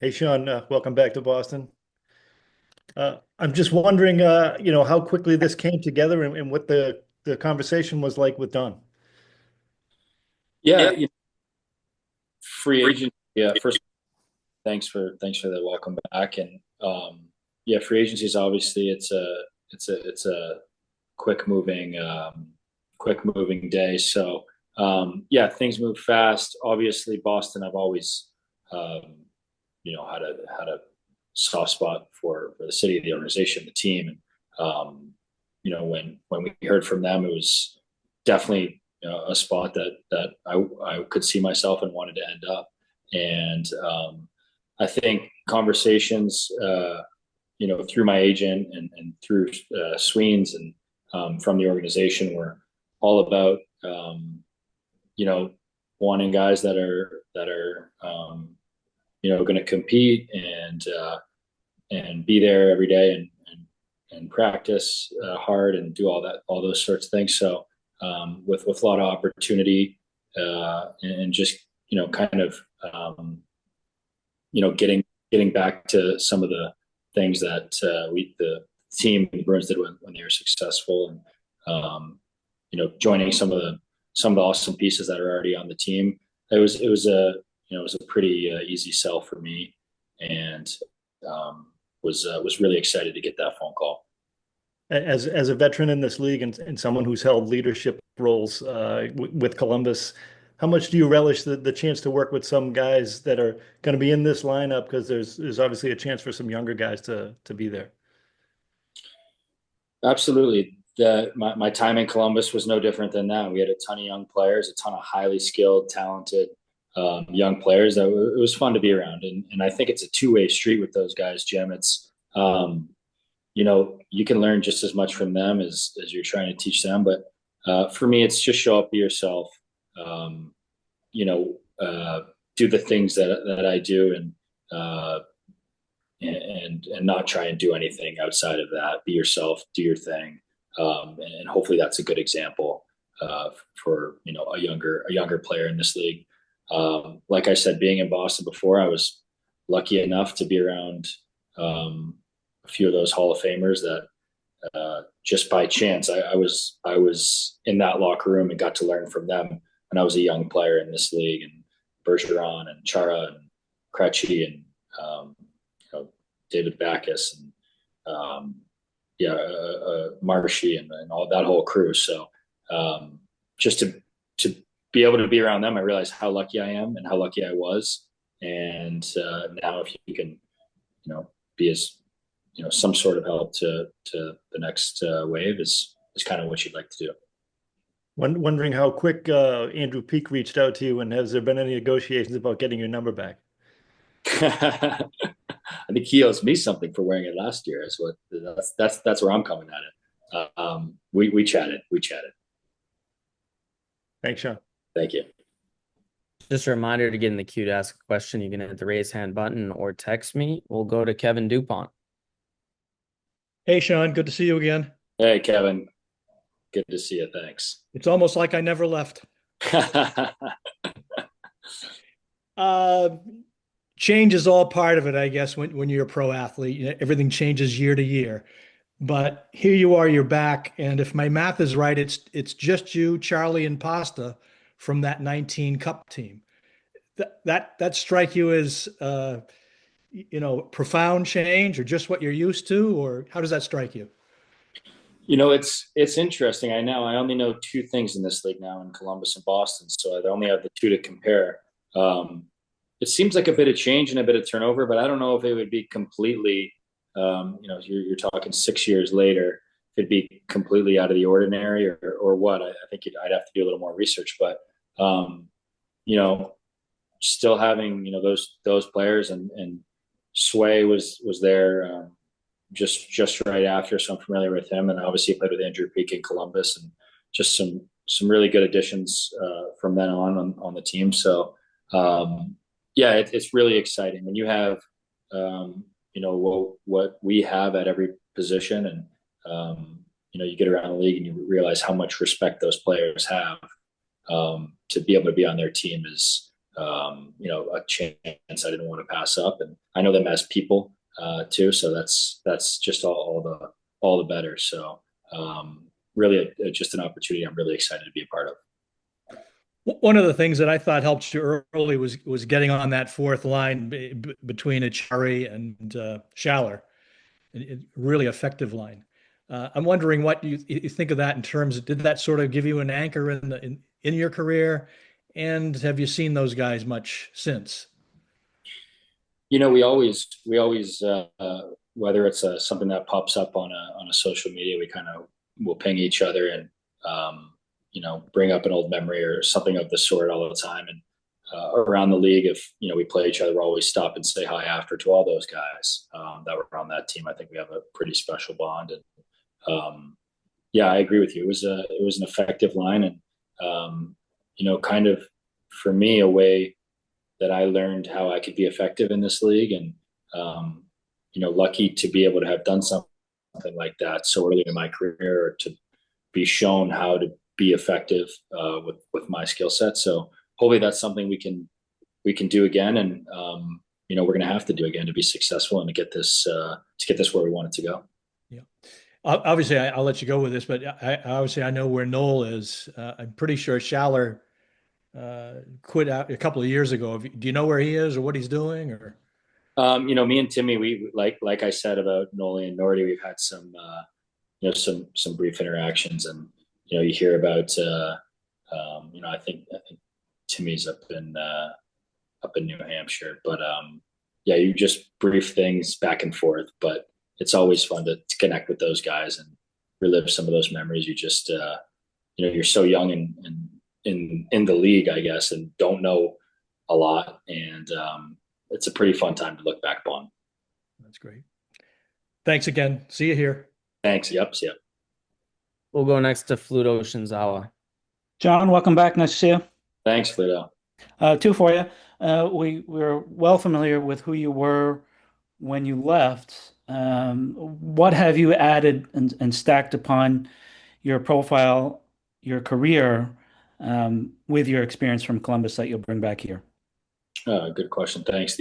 Hey, Sean, welcome back to Boston. I'm just wondering, how quickly this came together and what the conversation was like with Don. Yeah, free agent. Yeah, first, thanks for the welcome back. And yeah, free agency is obviously it's a quick moving day. So yeah, things move fast. Obviously, Boston. I've always um, had a soft spot for the city, the organization, the team. And when we heard from them, it was definitely a spot that I could see myself and wanted to end up. And I think conversations, through my agent and through Sweens and from the organization were all about, you know, wanting guys that are going to compete and be there every day and practice hard and do all those sorts of things. So with a lot of opportunity and just kind of getting back to some of the things that the team the Bruins did when they were successful, and joining some of the awesome pieces that are already on the team. It was a pretty easy sell for me, and was really excited to get that phone call. As a veteran in this league and someone who's held leadership roles with Columbus, how much do you relish the chance to work with some guys that are going to be in this lineup? Because there's obviously a chance for some younger guys to be there. Absolutely. My time in Columbus was no different than that. We had a ton of young players, a ton of highly skilled, talented young players that it was fun to be around. And I think it's a two-way street with those guys, Jim. It's, you can learn just as much from them as you're trying to teach them. But for me, it's just show up, be yourself, um, you know, do the things that I do, uh, and not try and do anything outside of that. Be yourself, do your thing, and hopefully that's a good example for a younger player in this league. Like I said, being in Boston before, I was lucky enough to be around a few of those Hall of Famers that just by chance I was in that locker room and got to learn from them when I was a young player in this league, and Bergeron and Chara and Krejci and David Backus and yeah, Marshy and all that whole crew. So just to be able to be around them, I realized how lucky I am and how lucky I was. And now, if you can, be as some sort of help to the next wave is kind of what you'd like to do. Wondering how quick Andrew Peak reached out to you, and has there been any negotiations about getting your number back? I think he owes me something for wearing it last year. Is what that's where I'm coming at it. We chatted. We chatted. Thanks, Sean. Thank you. Just a reminder to get in the queue to ask a question. You can hit the raise hand button or text me. We'll go to Kevin Dupont. Hey, Sean, good to see you again. Hey, Kevin. Good to see you. Thanks. It's almost like I never left. Uh, Change is all part of it, I guess, when you're a pro athlete. Everything changes year to year. But here you are, you're back. And if my math is right, it's just you, Charlie, and Pasta from that 19 Cup team. That strike you as profound change, or just what you're used to, or how does that strike you? It's interesting. I only know two things in this league now, in Columbus and Boston, so I only have the two to compare. Um, it seems like a bit of change and a bit of turnover, but I don't know if it would be completely, you're talking 6 years later, if it'd be completely out of the ordinary or what. I think I'd have to do a little more research, but um, you know, still having those players, and Sway was there just right after, so I'm familiar with him, and obviously played with Andrew Peak in Columbus, and just some really good additions from then on the team. So yeah, it's really exciting when you have what we have at every position, and you get around the league and you realize how much respect those players have. To be able to be on their team a chance I didn't want to pass up. And I know them as people too, so that's just all the better. So really, just an opportunity I'm really excited to be a part of. One of the things that I thought helped you early was getting on that fourth line between Achari and Schaller. Really effective line. I'm wondering what you think of that in terms of, did that sort of give you an anchor in your career? And have you seen those guys much since? We always whether it's something that pops up on a social media, we kind of will ping each other and bring up an old memory or something of the sort all the time. And around the league, if we play each other, we'll always stop and say hi after to all those guys that were on that team. I think we have a pretty special bond. And yeah, I agree with you. It was an effective line, and kind of for me, a way that I learned how I could be effective in this league, and lucky to be able to have done something like that so early in my career, or to be shown how to be effective with my skill set. So hopefully that's something we can do again, and we're going to have to do again to be successful and to get this where we want it to go. Yeah. Obviously, I'll let you go with this, but I know where Noel is. I'm pretty sure Schaller quit out a couple of years ago. Do you know where he is or what he's doing? Or me and Timmy, we like I said about Noli and Nordy, we've had some some brief interactions, and you hear about I think Timmy's up in New Hampshire, but yeah, you just brief things back and forth, but it's always fun to connect with those guys and relive some of those memories. You just you're so young and in the league, I guess, and don't know a lot, and it's a pretty fun time to look back upon. That's great. Thanks again. See you here. Thanks. Yep. We'll go next to Fluto Shinzawa. John, welcome back. Nice to see you. Thanks, Fluto. Two for you. We're well familiar with who you were when you left. What have you added and stacked upon your profile, your career, with your experience from Columbus that you'll bring back here? Good question. Thanks.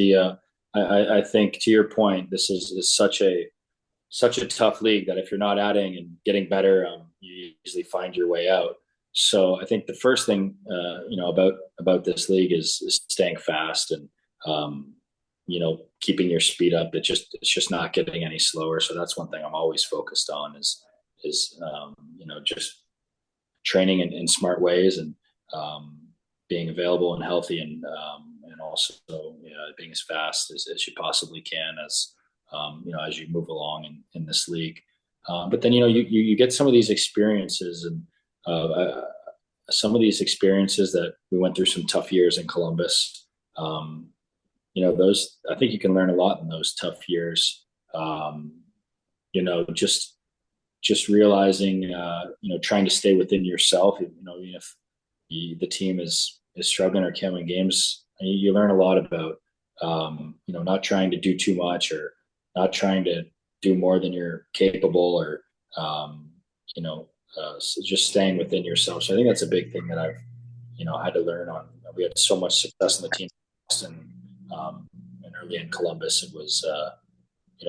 I think to your point, this is such a tough league that if you're not adding and getting better, you usually find your way out. So I think the first thing about this league is staying fast and keeping your speed up. It's just not getting any slower. So that's one thing I'm always focused on is just training in smart ways, and being available and healthy, and also being as fast as you possibly can as you move along in this league. But then you get some of these experiences, and some of these experiences that we went through some tough years in Columbus. Those, I think you can learn a lot in those tough years. Just realizing, trying to stay within yourself. Even if the team is struggling or can't win games, you learn a lot about not trying to do too much, or not trying to do more than you're capable, or so just staying within yourself. So I think that's a big thing that I've had to learn on. We had so much success in the team in Boston, and early in Columbus, it was a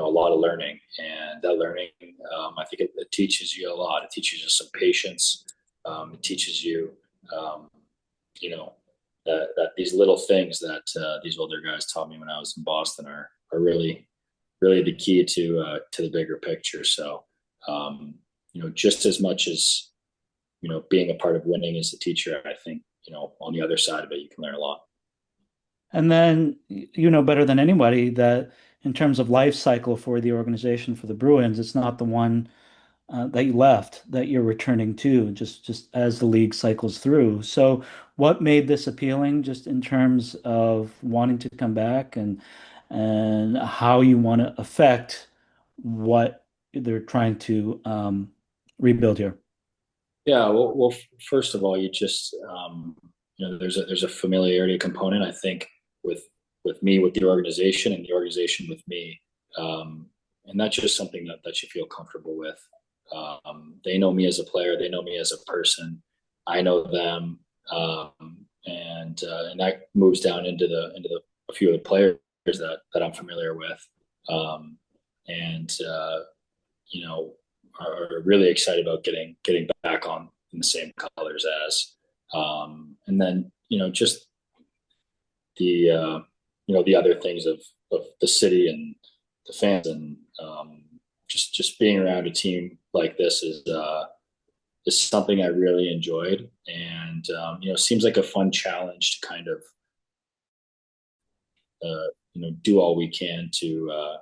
lot of learning, and that learning, I think it teaches you a lot. It teaches you some patience. It teaches you that these little things that these older guys taught me when I was in Boston are really, really the key to the bigger picture. So just as much as being a part of winning as a teacher, I think on the other side of it, you can learn a lot. And then better than anybody that in terms of life cycle for the organization, for the Bruins, it's not the one that you left that you're returning to, just as the league cycles through. So what made this appealing, just in terms of wanting to come back, and how you want to affect what they're trying to rebuild here? Yeah, well, first of all, you just there's a familiarity component, I think, with me, with the organization, and the organization with me, and that's just something that you feel comfortable with. They know me as a player, they know me as a person, I know them. and that moves down into a few of the players that I'm familiar with, and you know, are really excited about getting back on in the same colors as, and then just the the other things of the city and the fans, and just being around a team like this is something I really enjoyed, and seems like a fun challenge to kind of do all we can to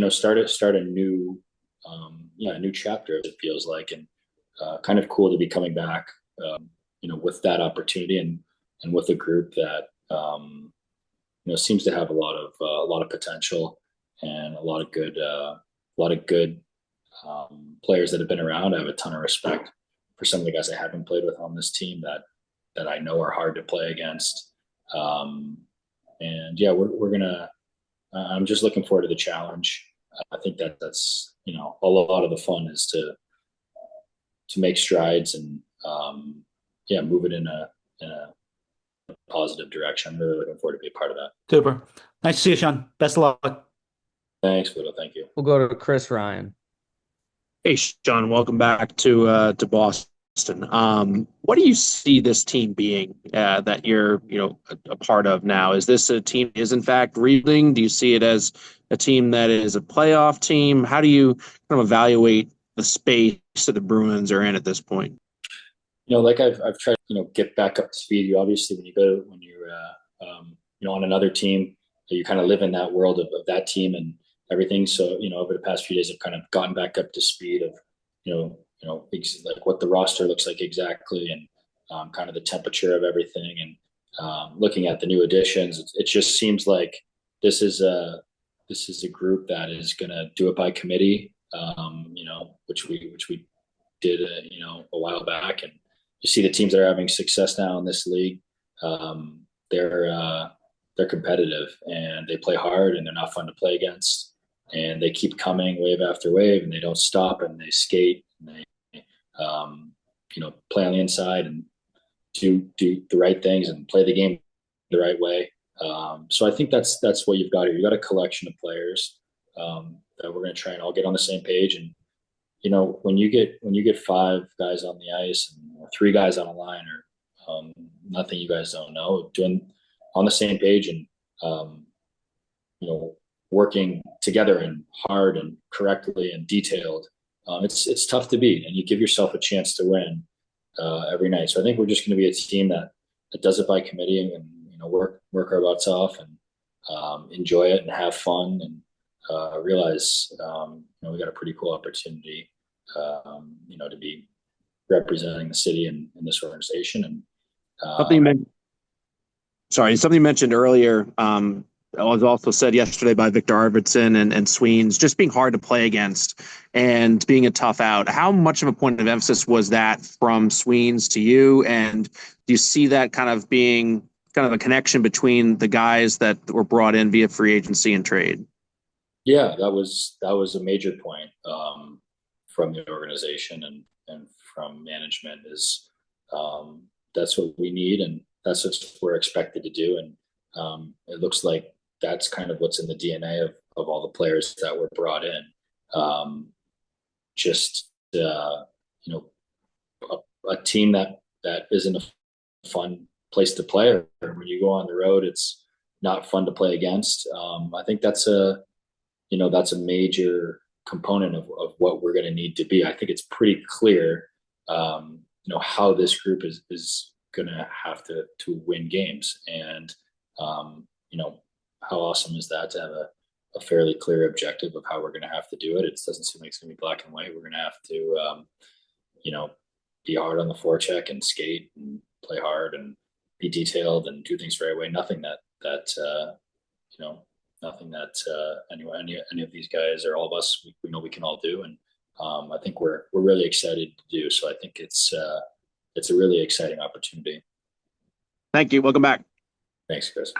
start a new a new chapter, it feels like, and kind of cool to be coming back with that opportunity, and with a group that seems to have a lot of potential, and a lot of good players that have been around. I have a ton of respect for some of the guys I haven't played with on this team that I know are hard to play against. And yeah, we're gonna. I'm just looking forward to the challenge. I think that's a lot of the fun is to make strides and move it in a positive direction. I'm really looking forward to be a part of that. Super. Nice to see you, Sean. Best of luck. Thanks, Widow. Thank you. We'll go to Chris Ryan. Hey, Sean, welcome back to Boston. What do you see this team being that you're a part of now? Is this a team that is in fact reeling? Do you see it as a team that is a playoff team? How do you kind of evaluate the space that the Bruins are in at this point? Like I've tried get back up to speed. You obviously when you're on another team, you kind of live in that world of that team and everything. So over the past few days, I've kind of gotten back up to speed of like what the roster looks like exactly, and kind of the temperature of everything, and looking at the new additions. It just seems like this is a group that is going to do it by committee, which we did a while back. And you see the teams that are having success now in this league, they're competitive, and they play hard, and they're not fun to play against, and they keep coming wave after wave, and they don't stop, and they skate, and they play on the inside and do the right things and play the game the right way. So I think that's what you've got here. You've got a collection of players that we're going to try and all get on the same page. And when you get 5 guys on the ice and 3 guys on a line, or nothing you guys don't know, doing on the same page, and working together and hard and correctly and detailed, it's tough to beat, and you give yourself a chance to win every night. So I think we're just going to be a team that does it by committee, and work our butts off, and enjoy it and have fun, and realize we got a pretty cool opportunity to be representing the city and this organization. And something you mentioned earlier, it was also said yesterday by Victor Arvidsson and Sweens, just being hard to play against and being a tough out. How much of a point of emphasis was that from Sweens to you? And do you see that kind of being kind of a connection between the guys that were brought in via free agency and trade? Yeah, that was a major point from the organization and from management, is that's what we need, and that's what we're expected to do. And it looks like that's kind of what's in the DNA of all the players that were brought in. A team that isn't a fun place to play, or when you go on the road, it's not fun to play against. I think that's a major component of what we're going to need to be. I think it's pretty clear, how this group is going to have to win games. And, how awesome is that to have a fairly clear objective of how we're going to have to do it? It doesn't seem like it's going to be black and white. We're going to have to, be hard on the forecheck and skate and play hard and be detailed and do things the right way. Nothing that any of these guys or all of us, we know we can all do. And I think we're really excited to do. So I think it's a really exciting opportunity. Thank you. Welcome back. Thanks, Chris.